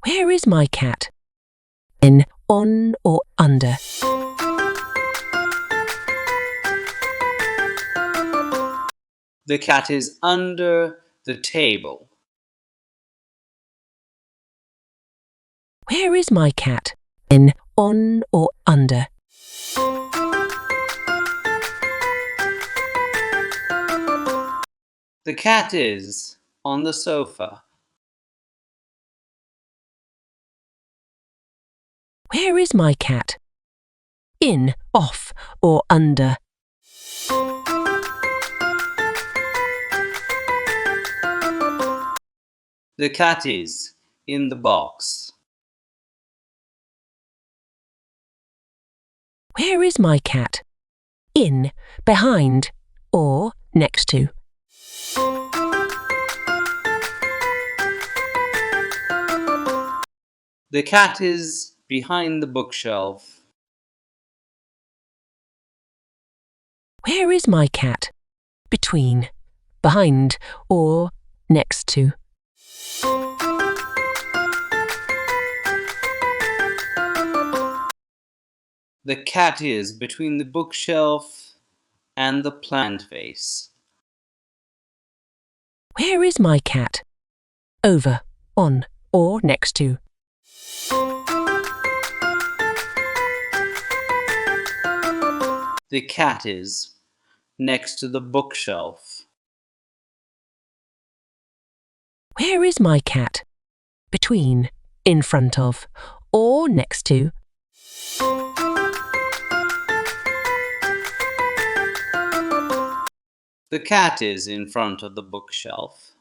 Where is my cat? In, on or under? The cat is under the table. Where is my cat? In, on or under? The cat is on the sofa. Where is my cat? In, off or under? The cat is in the box. Where is my cat? In, behind or next to? The cat is behind the bookshelf. Where is my cat? Between, behind or next to? The cat is between the bookshelf and the plant vase. Where is my cat? Over, on or next to? The cat is next to the bookshelf. Where is my cat? Between, in front of or next to? The cat is in front of the bookshelf.